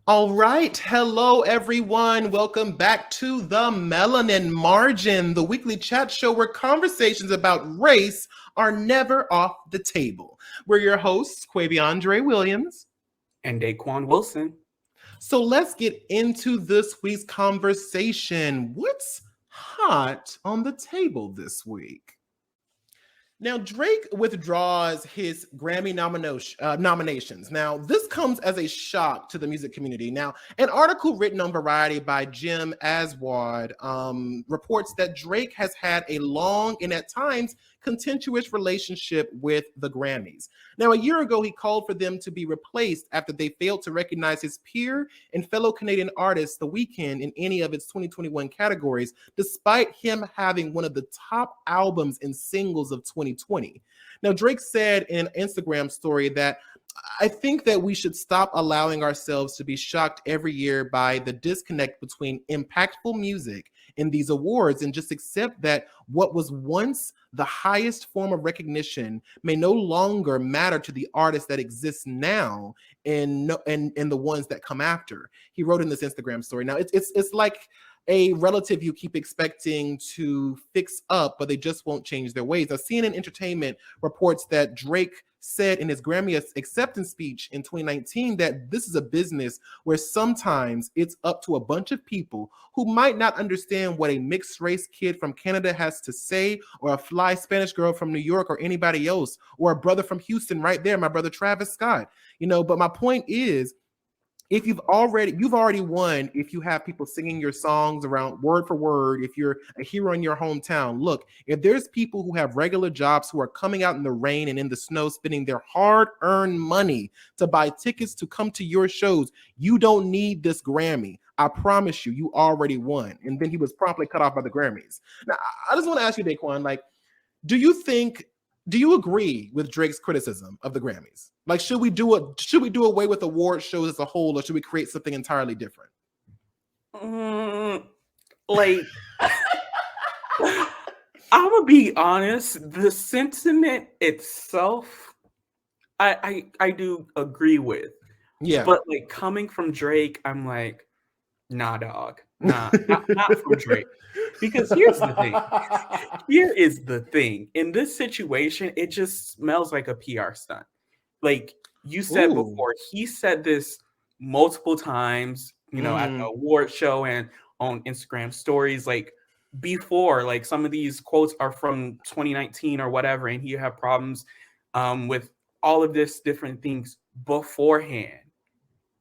All right. Hello, everyone. Welcome back to the Melanin Margin, the weekly chat show where conversations about race are never off the table. We're your hosts, Quaviondre Williams. And Daquon Wilson. So let's get into this week's conversation. What's hot on the table this week? Now, Drake withdraws his Grammy nominations. Now, this comes as a shock to the music community. Now, an article written on Variety by Jim Aswad reports that Drake has had a long and at times contentious relationship with the Grammys. Now, a year ago, he called for them to be replaced after they failed to recognize his peer and fellow Canadian artist, The Weeknd, in any of its 2021 categories, despite him having one of the top albums and singles of 2020. Now, Drake said in an Instagram story that I think that we should stop allowing ourselves to be shocked every year by the disconnect between impactful music and these awards and just accept that what was once the highest form of recognition may no longer matter to the artists that exist now and the ones that come after. He wrote in this Instagram story. Now it's like a relative you keep expecting to fix up, but they just won't change their ways. Now, CNN Entertainment reports that Drake said in his Grammy acceptance speech in 2019 that this is a business where sometimes it's up to a bunch of people who might not understand what a mixed race kid from Canada has to say, or a fly Spanish girl from New York, or anybody else, or a brother from Houston right there, my brother Travis Scott. But my point is, if you've already won if you have people singing your songs around word for word, if you're a hero in your hometown. Look, if there's people who have regular jobs who are coming out in the rain and in the snow spending their hard-earned money to buy tickets to come to your shows, you don't need this Grammy. I promise you, you already won. And then he was promptly cut off by the Grammys. Now, I just want to ask you, Daquon, do you agree with Drake's criticism of the Grammys? Should we do away with award shows as a whole, or should we create something entirely different? Like, I'm gonna be honest. The sentiment itself, I do agree with. Yeah, but coming from Drake, I'm like, nah, dog, nah, not from Drake. Because here's the thing. Here is the thing. In this situation, it just smells like a PR stunt. Like you said Ooh. before, he said this multiple times, at the award show and on Instagram stories, before, some of these quotes are from 2019 or whatever, and he had problems with all of this different things beforehand.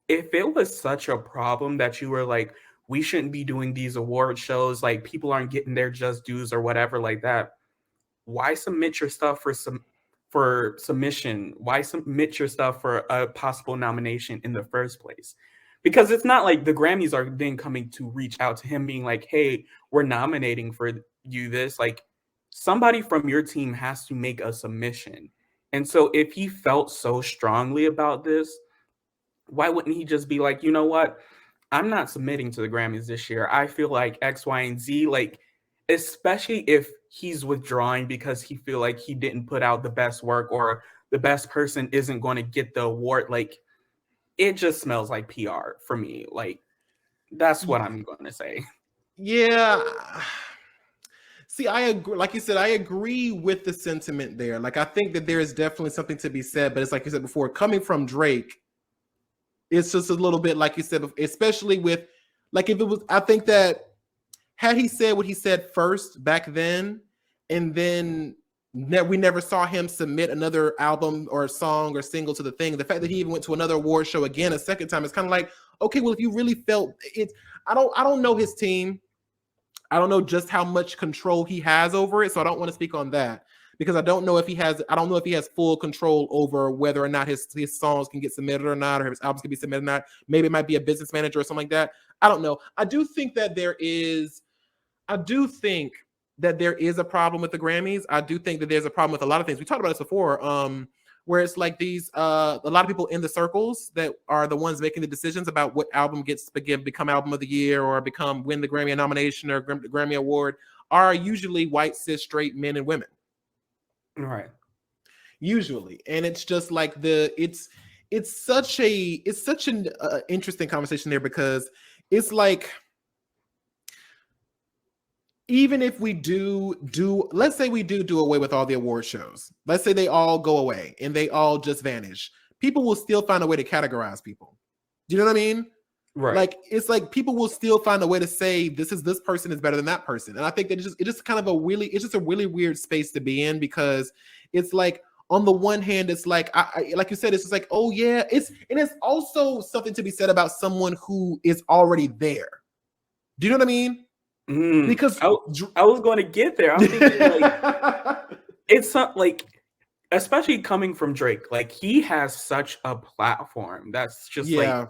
If it was such a problem that you were like, we shouldn't be doing these award shows, like people aren't getting their just dues or whatever like that, why submit your stuff for submission? Why submit your stuff for a possible nomination in the first place? Because it's not like the Grammys are then coming to reach out to him being like, hey, we're nominating for you this. Like, somebody from your team has to make a submission. And so if he felt so strongly about this, why wouldn't he just be like, you know what? I'm not submitting to the Grammys this year. I feel like X, Y, and Z, especially if he's withdrawing because he feel like he didn't put out the best work or the best person isn't going to get the award. It just smells like PR for me. That's what I'm going to say. Yeah. See, I agree. Like you said, I agree with the sentiment there. I think that there is definitely something to be said, but it's like you said before, coming from Drake, it's just a little bit like you said, especially with, if it was, I think that had he said what he said first back then, and then we never saw him submit another album or song or single to the thing, the fact that he even went to another award show again a second time, it's kind of like, okay, well, if you really felt it, I don't know his team. I don't know just how much control he has over it, so I don't want to speak on that because I don't know if he has full control over whether or not his songs can get submitted or not, or his albums can be submitted or not. Maybe it might be a business manager or something like that. I don't know. I do think that there is a problem with the Grammys. I do think that there's a problem with a lot of things. We talked about this before, where it's like these a lot of people in the circles that are the ones making the decisions about what album become album of the year or win the Grammy nomination or Grammy award are usually white cis straight men and women. Right. Usually, and it's just like it's such an interesting conversation there, because it's like, even if we let's say we do away with all the award shows, let's say they all go away and they all just vanish, people will still find a way to categorize people. Do you know what I mean? Right. Like, it's like people will still find a way to say this person is better than that person. And I think that it's just kind of it's just a really weird space to be in, because it's like, on the one hand, it's like, I like you said, it's just like, oh yeah, it's also something to be said about someone who is already there. Do you know what I mean? Because I was going to get there. I'm thinking like it's not like, especially coming from Drake, like he has such a platform that's just like,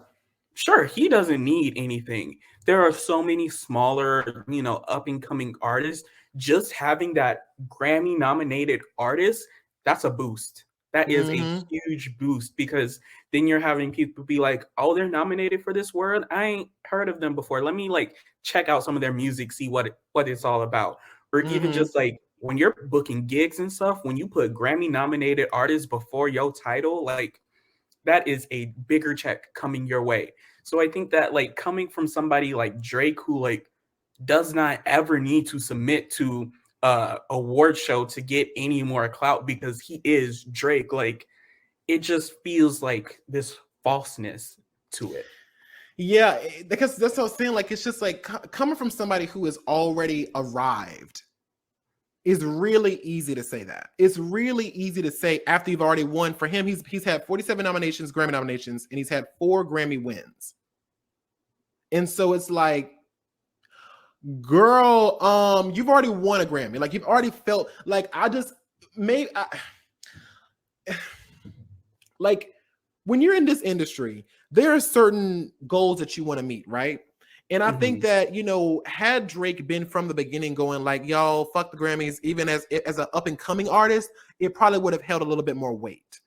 sure, he doesn't need anything. There are so many smaller, up and coming artists. Just having that Grammy nominated artist, that's a boost. That is a huge boost, because then you're having people be like, oh, they're nominated for this award. I ain't heard of them before. Let me like check out some of their music, see what it's all about. Or even just like when you're booking gigs and stuff, when you put Grammy nominated artists before your title, like that is a bigger check coming your way. So I think that like coming from somebody like Drake, who like does not ever need to submit to award show to get any more clout, because he is Drake, like it just feels like this falseness to it. Yeah, because that's what I was saying. Like, it's just like coming from somebody who has already arrived is really easy to say that. It's really easy to say after you've already won. For him, he's had 47 nominations, Grammy nominations, and he's had 4 Grammy wins. And so it's like, girl, you've already won a Grammy. Like, you've already felt like, like, when you're in this industry, there are certain goals that you want to meet, right? And I think that, had Drake been from the beginning going like, y'all, fuck the Grammys, even as an up and coming artist, it probably would have held a little bit more weight,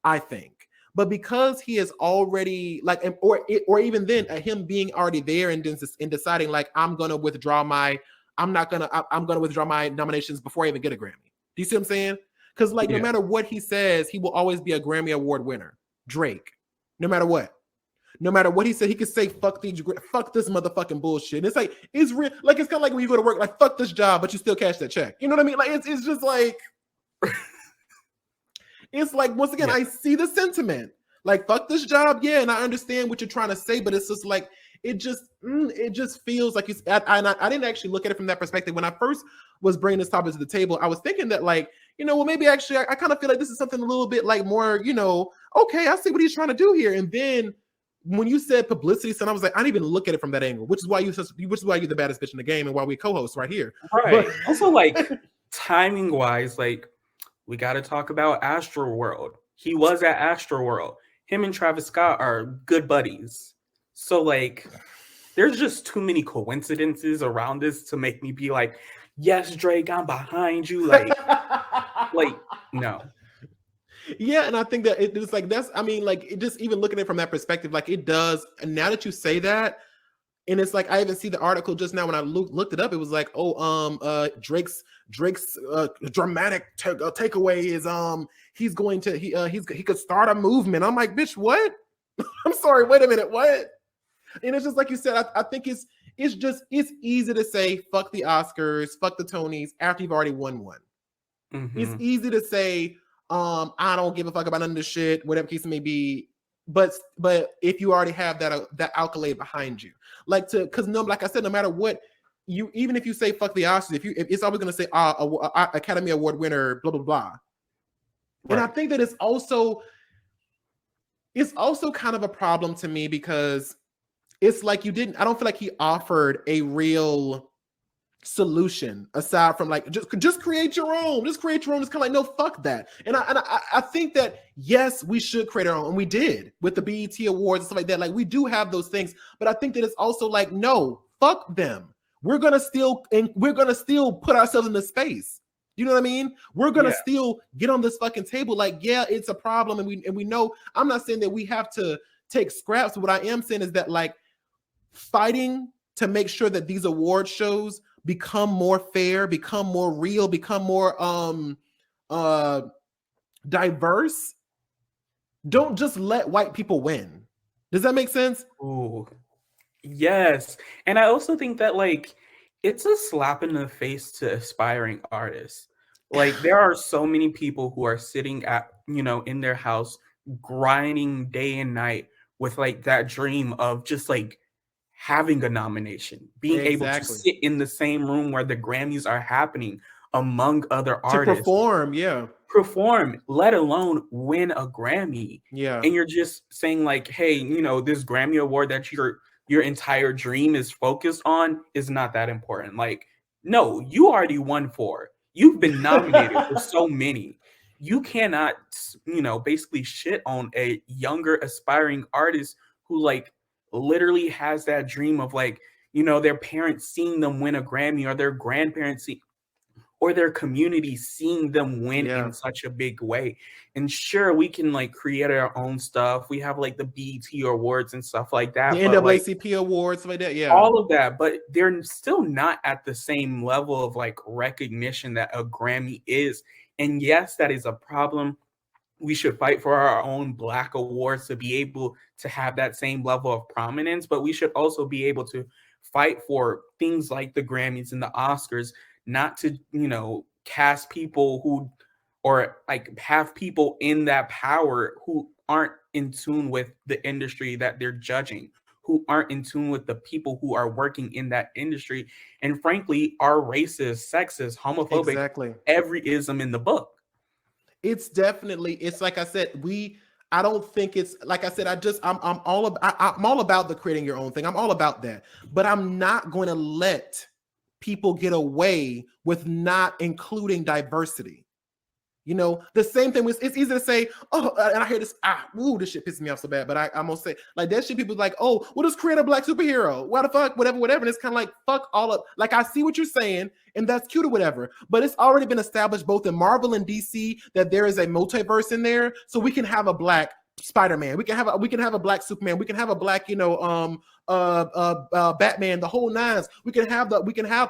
I think. But because he is already like, or even then, him being already there and deciding like, I'm gonna withdraw my nominations before I even get a Grammy. Do you see what I'm saying? Because like, no matter what he says, he will always be a Grammy Award winner. Drake, no matter what. No matter what he said, he could say fuck this motherfucking bullshit. And it's like, it's real. Like, it's kind of like when you go to work, like, fuck this job, but you still cash that check. You know what I mean? Like, it's just like, it's like, once again, I see the sentiment. Like, fuck this job, yeah, and I understand what you're trying to say, but it's just like, it just feels like I didn't actually look at it from that perspective. When I first was bringing this topic to the table, I was thinking that like, well, maybe actually I kind of feel like this is something a little bit like more, okay, I see what he's trying to do here. And then when you said publicity, son, I was like, I didn't even look at it from that angle, which is why you're the baddest bitch in the game and why we co-host right here. Right. But also, like, timing wise, like, we got to talk about Astroworld. He was at Astroworld. Him and Travis Scott are good buddies. So, like, there's just too many coincidences around this to make me be like, yes, Drake, I'm behind you. Like, no. Yeah, and I think that it's like, it just, even looking at it from that perspective, like it does. And now that you say that, and it's like, I even see the article just now when I looked it up, it was like, Drake's dramatic takeaway is he's going to he could start a movement. I'm like, bitch, what? I'm sorry, wait a minute, what? And it's just like you said, I think it's easy to say fuck the Oscars, fuck the Tonys after you've already won one. It's easy to say, I don't give a fuck about none of this shit, whatever case it may be. But if you already have that accolade behind you, like like I said, no matter what, even if you say fuck the Oscars, if it's always gonna say Academy Award winner, blah blah blah. Right. And I think that it's also kind of a problem to me, because it's like I don't feel like he offered a real solution aside from like just create your own. It's kind of like, no, fuck that. And I think that yes, we should create our own, and we did with the BET Awards and stuff like that. Like, we do have those things, but I think that it's also like, no, fuck them. We're gonna still put ourselves in the space. You know what I mean? We're gonna still get on this fucking table. Like, yeah, it's a problem, and we know. I'm not saying that we have to take scraps. What I am saying is that, like, fighting to make sure that these award shows become more fair, become more real, become more diverse, Don't just let white people win. Does that make sense? Ooh, yes. And I also think that like it's a slap in the face to aspiring artists. Like there are so many people who are sitting at, in their house grinding day and night with like that dream of just like having a nomination, being able to Exactly. sit in the same room where the Grammys are happening among other To artists, perform, yeah. perform, let alone win a Grammy. Yeah. And you're just saying like, hey, this Grammy award that your entire dream is focused on is not that important. Like, no, you already won four. You've been nominated for so many. You cannot, basically shit on a younger aspiring artist who like literally has that dream of like, their parents seeing them win a Grammy or their grandparents or their community seeing them win Yeah. in such a big way. And sure, we can like create our own stuff. We have like the BET awards and stuff like The that, but like NAACP awards, like that, yeah. all of that, but they're still not at the same level of like recognition that a Grammy is. And yes, that is a problem. We should fight for our own Black awards to be able to have that same level of prominence, but we should also be able to fight for things like the Grammys and the Oscars, not to, cast people who, or like have people in that power who aren't in tune with the industry that they're judging, who aren't in tune with the people who are working in that industry, and frankly, are racist, sexist, homophobic, Exactly. every ism in the book. It's definitely, it's like I said, I don't think it's like I said, I'm all about the creating your own thing. I'm all about that. But I'm not going to let people get away with not including diversity. The same thing was, it's easy to say, oh, and I hear this, this shit pisses me off so bad, but I'm gonna say, like, that shit, people like, oh, we'll just create a Black superhero. What the fuck, whatever. And it's kind of like, fuck all of, like, I see what you're saying, and that's cute or whatever, but it's already been established both in Marvel and DC that there is a multiverse in there, so we can have a Black Spider-Man, we can have a Black Superman, we can have a Black, Batman, the whole nines. We can have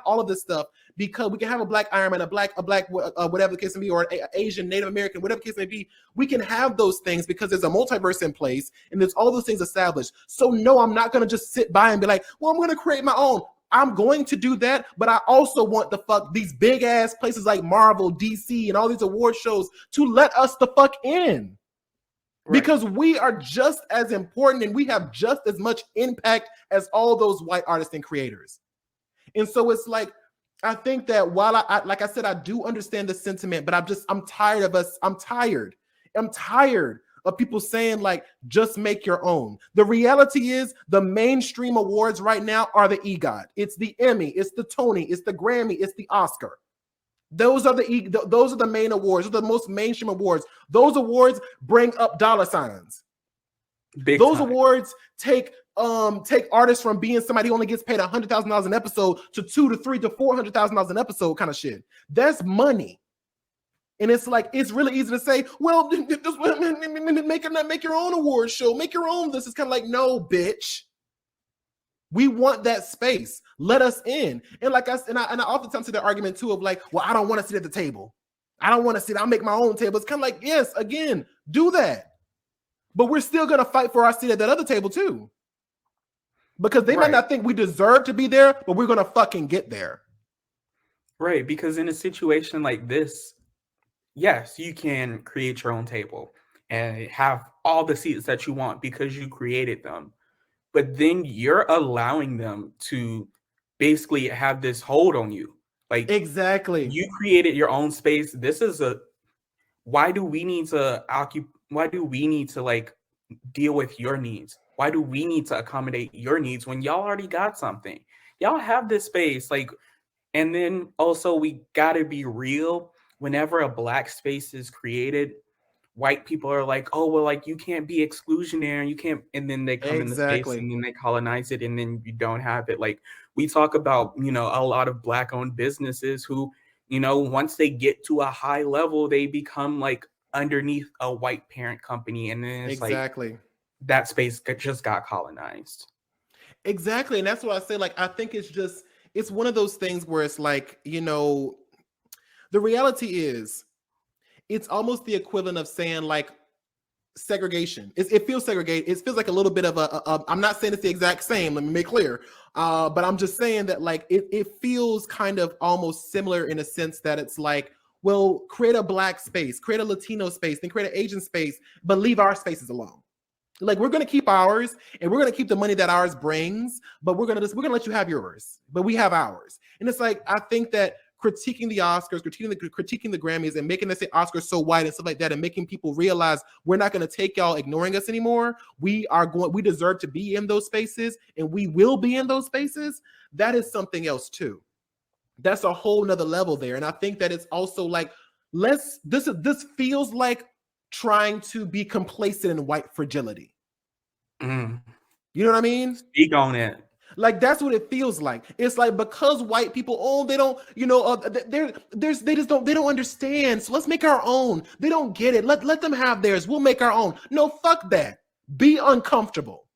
all of this stuff, because we can have a Black Iron Man, a black whatever the case may be, or an Asian, Native American, whatever the case may be. We can have those things because there's a multiverse in place and there's all those things established. So no, I'm not going to just sit by and be like, well, I'm going to create my own. I'm going to do that, but I also want these big ass places like Marvel, DC, and all these award shows to let us the fuck in. Right. Because we are just as important and we have just as much impact as all those white artists and creators. And so it's like, I think that while I like I said, I do understand the sentiment, but I'm tired of us. I'm tired of people saying like, just make your own. The reality is the mainstream awards right now are the EGOT. It's the Emmy, it's the Tony, it's the Grammy, it's the Oscar. Those are the main awards. Those are the most mainstream awards. Those awards bring up dollar signs. Those awards take artists from being somebody who only gets paid $100,000 an episode to $200,000 to $300,000 to $400,000 an episode kind of shit. That's money. And it's like, it's really easy to say, well, make your own award show, make your own. This is kind of like, no, bitch. We want that space. Let us in. And like I oftentimes see the argument too of like, well, I don't want to sit at the table. I don't want to sit. I'll make my own table. It's kind of like, yes, again, do that. But we're still going to fight for our seat at that other table too. Because they might not think we deserve to be there, but we're going to fucking get there. Right. Because in a situation like this, yes, you can create your own table and have all the seats that you want because you created them. But then you're allowing them to basically have this hold on you. Like, exactly. You created your own space. Why do we need to like deal with your needs? Why do we need to accommodate your needs when y'all already got something? Y'all have this space. Like, and then also we gotta be real. Whenever a Black space is created, white people are like, oh, well, like you can't be exclusionary, you can't, and then they come in the space and then they colonize it and then you don't have it. Like we talk about, a lot of Black owned businesses who, once they get to a high level, they become like underneath a white parent company. And then it's like that space just got colonized. Exactly. And that's what I say. Like, I think it's one of those things where it's like, the reality is, it's almost the equivalent of saying like, segregation. It feels segregated. It feels like a little bit of I'm not saying it's the exact same. Let me make clear. But I'm just saying that like it feels kind of almost similar in a sense that it's like, well, create a Black space, create a Latino space, then create an Asian space, but leave our spaces alone. Like we're gonna keep ours, and we're gonna keep the money that ours brings, but we're gonna let you have yours, but we have ours. And it's like I think that critiquing the Oscars, critiquing the Grammys, and making us say Oscars so white and stuff like that, and making people realize we're not going to take y'all ignoring us anymore. We deserve to be in those spaces, and we will be in those spaces. That is something else too. That's a whole nother level there. And I think that it's also like, this feels like trying to be complacent in white fragility. Mm. You know what I mean? Speak on it. Like that's what it feels like. It's like because white people, they don't, they don't understand. So let's make our own. They don't get it. Let them have theirs. We'll make our own. No, fuck that. Be uncomfortable.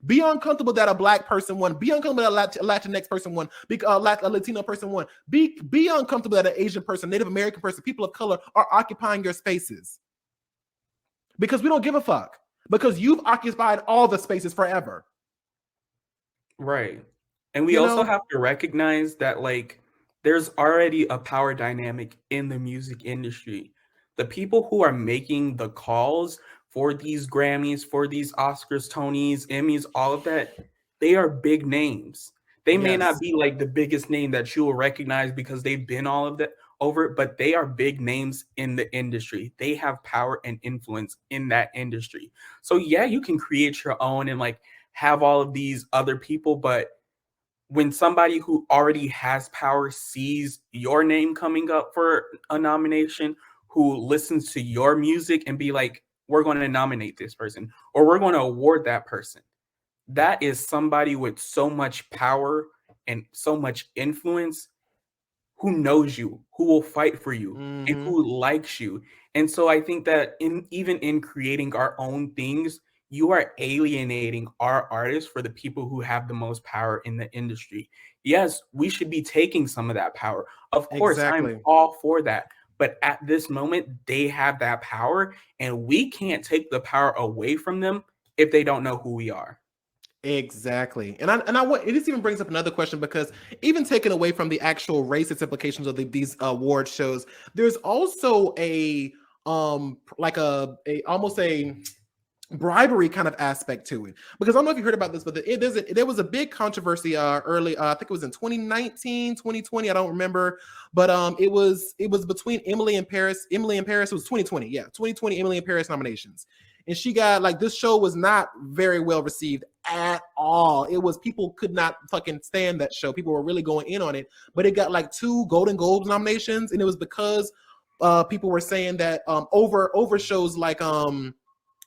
Be uncomfortable that a Black person won. Be uncomfortable that a Latinx person won. A Latino person won. Be uncomfortable that an Asian person, Native American person, people of color are occupying your spaces. Because we don't give a fuck. Because you've occupied all the spaces forever. Right. And we also have to recognize that like there's already a power dynamic in the music industry. The people who are making the calls for these Grammys, for these Oscars, Tonys, Emmys, all of that, they are big names. They may not be like the biggest name that you will recognize because they've been all of that over it, but they are big names in the industry. They have power and influence in that industry. So yeah, you can create your own and like have all of these other people, but when somebody who already has power sees your name coming up for a nomination, who listens to your music and be like, we're going to nominate this person or we're going to award that person, that is somebody with so much power and so much influence who knows you, who will fight for you, and who likes you. And so I think that even in creating our own things, you are alienating our artists for the people who have the most power in the industry. Yes, we should be taking some of that power. Of course, I'm all for that. But at this moment, they have that power, and we can't take the power away from them if they don't know who we are. Exactly. And I want, it just even brings up another question, because even taken away from the actual racist implications of these award shows, there's also a like a almost a bribery kind of aspect to it. Because I don't know if you heard about this, but there was a big controversy early, I think it was in 2019, 2020, I don't remember, but it was between Emily in Paris. It was 2020, yeah, 2020 Emily in Paris nominations. And she got, like, this show was not very well received at all. It was, people could not fucking stand that show. People were really going in on it, but it got like 2 Golden Globes nominations, and it was because people were saying that over shows like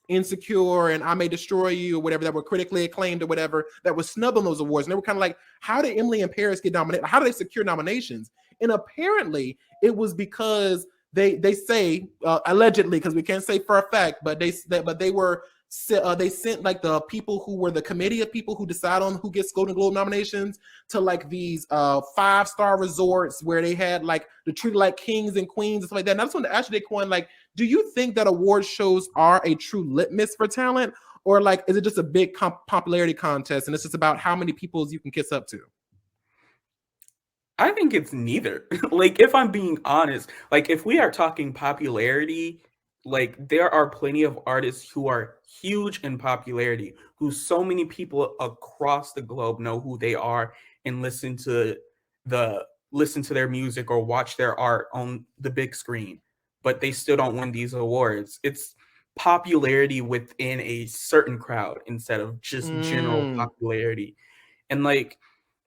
Insecure and I May Destroy You or whatever, that were critically acclaimed or whatever, that was snubbed on those awards. And they were kind of like, how did Emily in Paris get nominated? How did they secure nominations? And apparently it was because they say allegedly, because we can't say for a fact, but they sent like the people who were the committee of people who decide on who gets Golden Globe nominations to like these 5-star resorts where they had like the treated like kings and queens and stuff like that. And I just want to ask you, Daquon, like, do you think that award shows are a true litmus for talent, or like is it just a big popularity contest and it's just about how many people you can kiss up to? I think it's neither. Like, if I'm being honest, like if we are talking popularity, like there are plenty of artists who are huge in popularity, who so many people across the globe know who they are and listen to their music or watch their art on the big screen, but they still don't win these awards. It's popularity within a certain crowd instead of just general popularity. And like,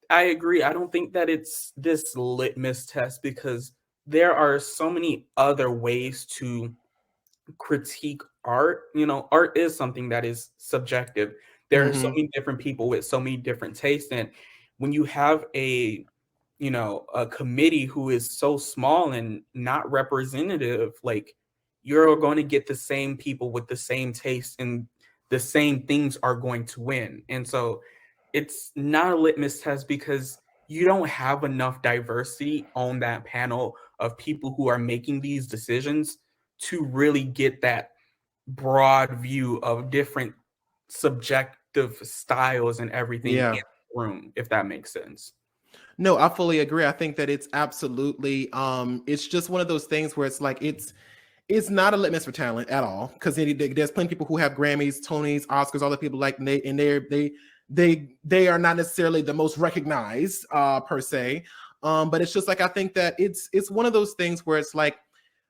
I agree. I don't think that it's this litmus test, because there are so many other ways to critique art. You know, art is something that is subjective. There are so many different people with so many different tastes. And when you have a committee who is so small and not representative, like, you're going to get the same people with the same taste, and the same things are going to win. And so it's not a litmus test, because you don't have enough diversity on that panel of people who are making these decisions to really get that broad view of different subjective styles and everything in Yeah. the room, if that makes sense. No, I fully agree. I think that it's absolutely it's just one of those things where it's like it's not a litmus for talent at all, because there's plenty of people who have Grammys, Tonys, Oscars, all the people like, and they are not necessarily the most recognized per se. But it's just like, I think that it's one of those things where it's like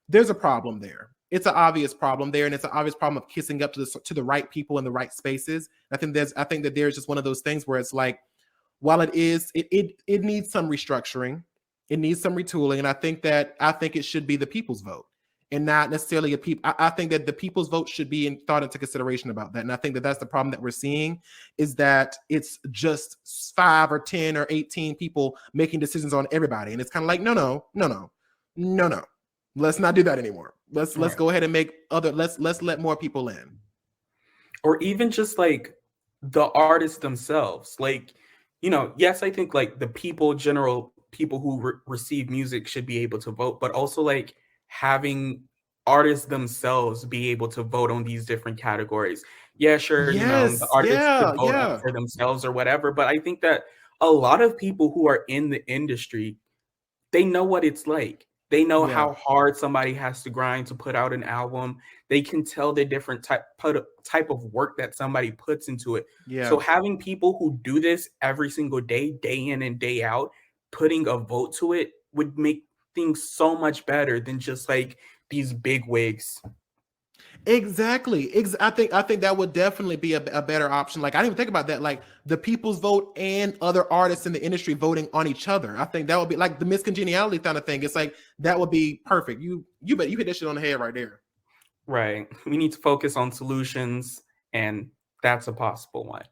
there's a problem there. It's an obvious problem there, and it's an obvious problem of kissing up to the right people in the right spaces. I think that there's just one of those things where it's like, while it needs some restructuring, it needs some retooling, and I think it should be the people's vote and not necessarily a people. I think that the people's vote should be thought into consideration about that, and I think that that's the problem that we're seeing, is that it's just 5 or 10 or 18 people making decisions on everybody, and it's kind of like, no. Let's not do that anymore. Let's go ahead and let's let more people in. Or even just like the artists themselves. Like, yes, I think like the general people who receive music should be able to vote, but also like having artists themselves be able to vote on these different categories. Yeah, sure, the Yes, artists could yeah, vote yeah. for themselves or whatever, but I think that a lot of people who are in the industry, they know what it's like. They know Yeah. how hard somebody has to grind to put out an album. They can tell the different type of work that somebody puts into it. Yeah. So having people who do this every single day, day in and day out, putting a vote to it would make things so much better than just like these big wigs. Exactly. I think that would definitely be a better option. Like, I didn't even think about that. Like, the people's vote and other artists in the industry voting on each other. I think that would be like the miscongeniality kind of thing. It's like that would be perfect. You bet you hit that shit on the head right there. Right. We need to focus on solutions, and that's a possible one.